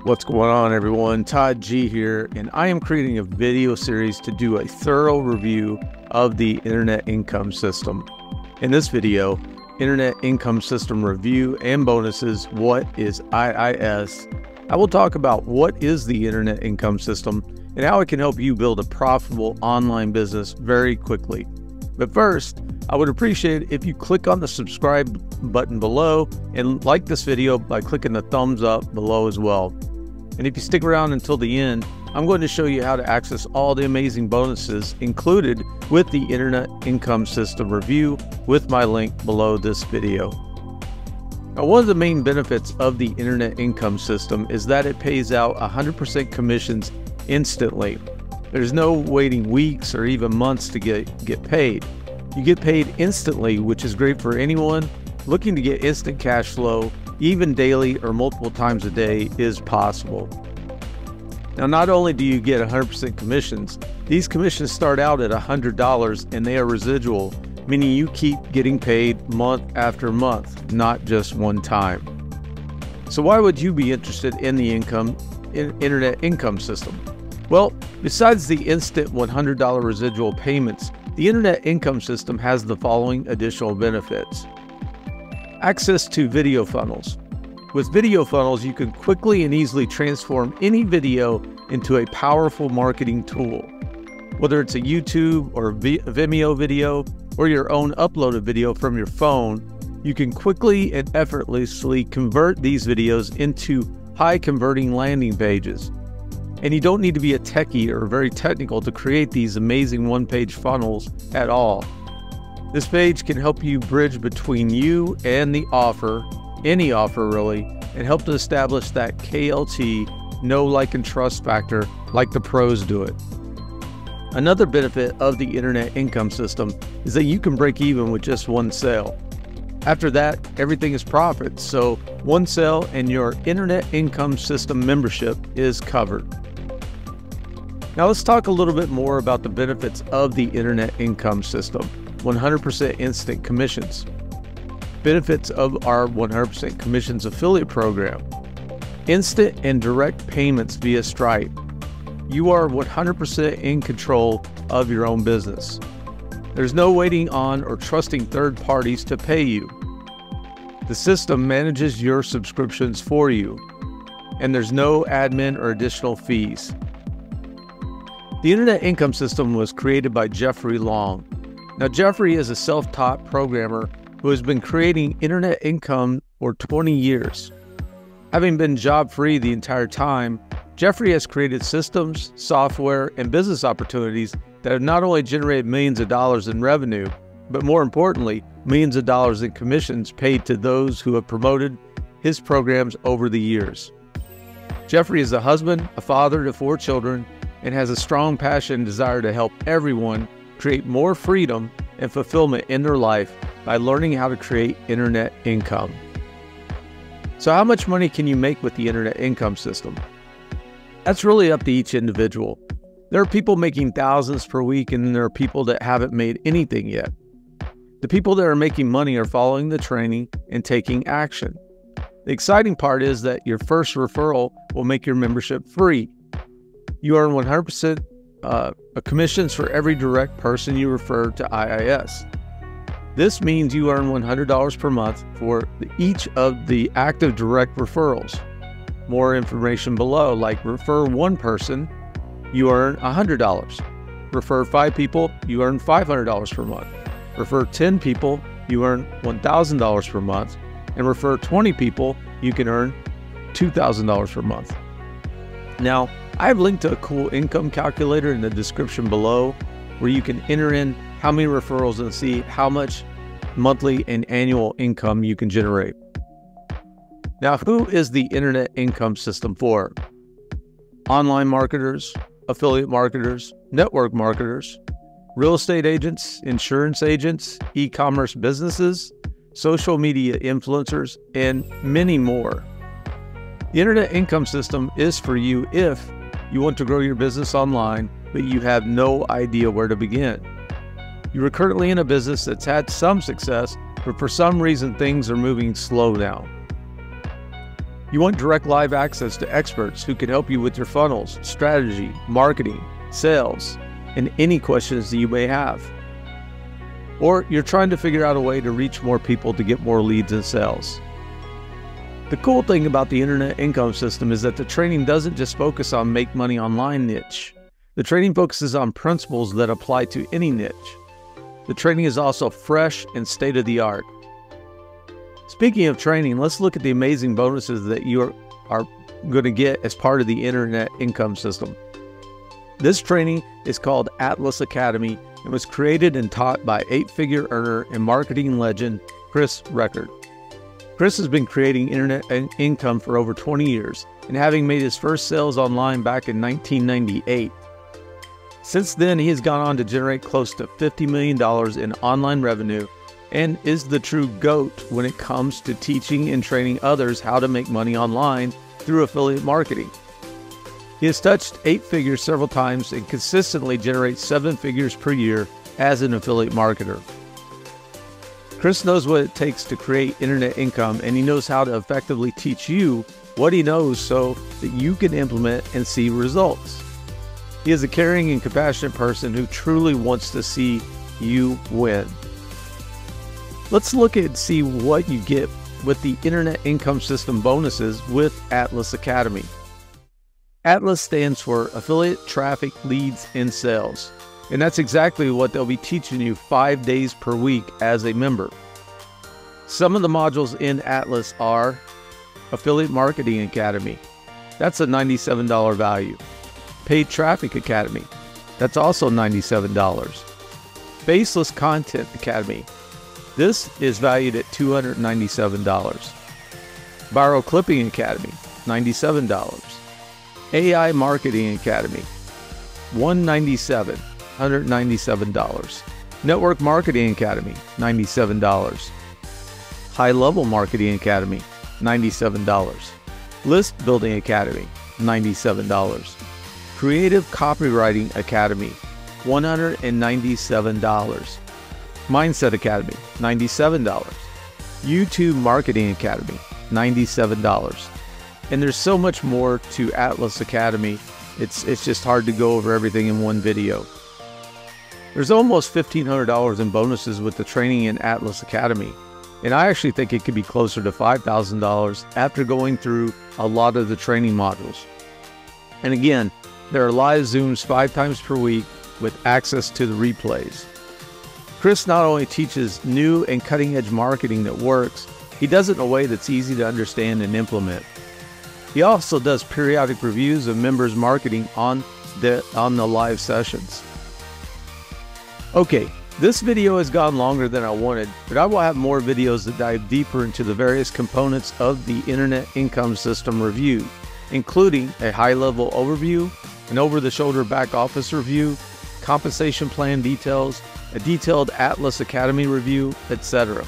What's going on, everyone? Todd G here, and I am creating a video series to do a thorough review of the Internet Income System. In this video, Internet Income System Review and Bonuses, what is IIS? I will talk about what is the Internet Income System and how it can help you build a profitable online business very quickly. But first, I would appreciate it if you click on the subscribe button below and like this video by clicking the thumbs up below as well. And if you stick around until the end, I'm going to show you how to access all the amazing bonuses included with the Internet Income System Review with my link below this video. Now, one of the main benefits of the Internet Income System is that it pays out 100% commissions instantly. There's no waiting weeks or even months to get paid. You get paid instantly, which is great for anyone looking to get instant cash flow. Even daily or multiple times a day is possible. Now, not only do you get 100% commissions, these commissions start out at $100 and they are residual, meaning you keep getting paid month after month, not just one time. So why would you be interested in the Internet Income System? Well, besides the instant $100 residual payments, the Internet Income System has the following additional benefits. Access to video funnels. With video funnels, you can quickly and easily transform any video into a powerful marketing tool. Whether it's a YouTube or Vimeo video or your own uploaded video from your phone, you can quickly and effortlessly convert these videos into high-converting landing pages. And you don't need to be a techie or very technical to create these amazing one-page funnels at all. This page can help you bridge between you and the offer, any offer really, and help to establish that KLT, know, like, and trust factor like the pros do it. Another benefit of the Internet Income System is that you can break even with just one sale. After that, everything is profit, so one sale and your Internet Income System membership is covered. Now let's talk a little bit more about the benefits of the Internet Income System. 100% instant commissions. Benefits of our 100% commissions affiliate program. Instant and direct payments via Stripe. You are 100% in control of your own business. There's no waiting on or trusting third parties to pay you. The system manages your subscriptions for you, and there's no admin or additional fees. The Internet Income System was created by Jeffrey Long. Now, Jeffrey is a self-taught programmer who has been creating internet income for 20 years. Having been job-free the entire time, Jeffrey has created systems, software, and business opportunities that have not only generated millions of dollars in revenue, but more importantly, millions of dollars in commissions paid to those who have promoted his programs over the years. Jeffrey is a husband, a father to 4 children, and has a strong passion and desire to help everyone create more freedom and fulfillment in their life by learning how to create internet income. So how much money can you make with the Internet Income System? That's really up to each individual. There are people making thousands per week, and there are people that haven't made anything yet. The people that are making money are following the training and taking action. The exciting part is that your first referral will make your membership free. You earn 100% commissions for every direct person you refer to IIS. This means you earn $100 per month for each of the active direct referrals. More information below, like refer 1 person, you earn $100. Refer 5 people, you earn $500 per month. Refer 10 people, you earn $1,000 per month. And refer 20 people, you can earn $2,000 per month. Now, I have linked to a cool income calculator in the description below where you can enter in how many referrals and see how much monthly and annual income you can generate. Now, who is the Internet Income System for? Online marketers, affiliate marketers, network marketers, real estate agents, insurance agents, e-commerce businesses, social media influencers, and many more. The Internet Income System is for you if you want to grow your business online, but you have no idea where to begin. You are currently in a business that's had some success, but for some reason things are moving slow now. You want direct live access to experts who can help you with your funnels, strategy, marketing, sales, and any questions that you may have. Or you're trying to figure out a way to reach more people to get more leads and sales. The cool thing about the internet income system is that the training doesn't just focus on make money online niche. The training focuses on principles that apply to any niche. The training is also fresh and state-of-the-art. Speaking of training, let's look at the amazing bonuses that you are going to get as part of the internet income system. This training is called Atlas Academy and was created and taught by 8-figure earner and marketing legend Chris Record. Chris has been creating internet income for over 20 years and having made his first sales online back in 1998. Since then, he has gone on to generate close to $50 million in online revenue and is the true GOAT when it comes to teaching and training others how to make money online through affiliate marketing. He has touched 8 figures several times and consistently generates 7 figures per year as an affiliate marketer. Chris knows what it takes to create internet income, and he knows how to effectively teach you what he knows so that you can implement and see results. He is a caring and compassionate person who truly wants to see you win. Let's look and see what you get with the internet income system bonuses with Atlas Academy. Atlas stands for Affiliate Traffic Leads and Sales, and that's exactly what they'll be teaching you 5 days per week as a member. Some of the modules in Atlas are Affiliate Marketing Academy. That's a $97 value. Paid Traffic Academy. That's also $97. Faceless Content Academy. This is valued at $297. Viral Clipping Academy, $97. AI Marketing Academy, $197. Network Marketing Academy, $97. High Level Marketing Academy, $97. List Building Academy, $97. Creative Copywriting Academy, $197. Mindset Academy, $97. YouTube Marketing Academy, $97. And there's so much more to Atlas Academy, it's just hard to go over everything in one video. There's almost $1,500 in bonuses with the training in Atlas Academy, and I actually think it could be closer to $5,000 after going through a lot of the training modules. And again, there are live Zooms 5 times per week with access to the replays. Chris not only teaches new and cutting-edge marketing that works, he does it in a way that's easy to understand and implement. He also does periodic reviews of members' marketing on the live sessions. Okay, this video has gone longer than I wanted, but I will have more videos that dive deeper into the various components of the Internet Income System review, including a high-level overview, an over-the-shoulder back-office review, compensation plan details, a detailed Atlas Academy review, etc.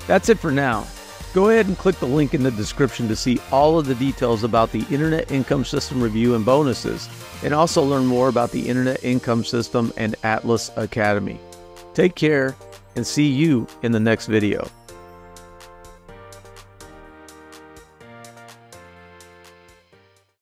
That's it for now. Go ahead and click the link in the description to see all of the details about the Internet Income System review and bonuses, and also learn more about the Internet Income System and Atlas Academy. Take care and see you in the next video.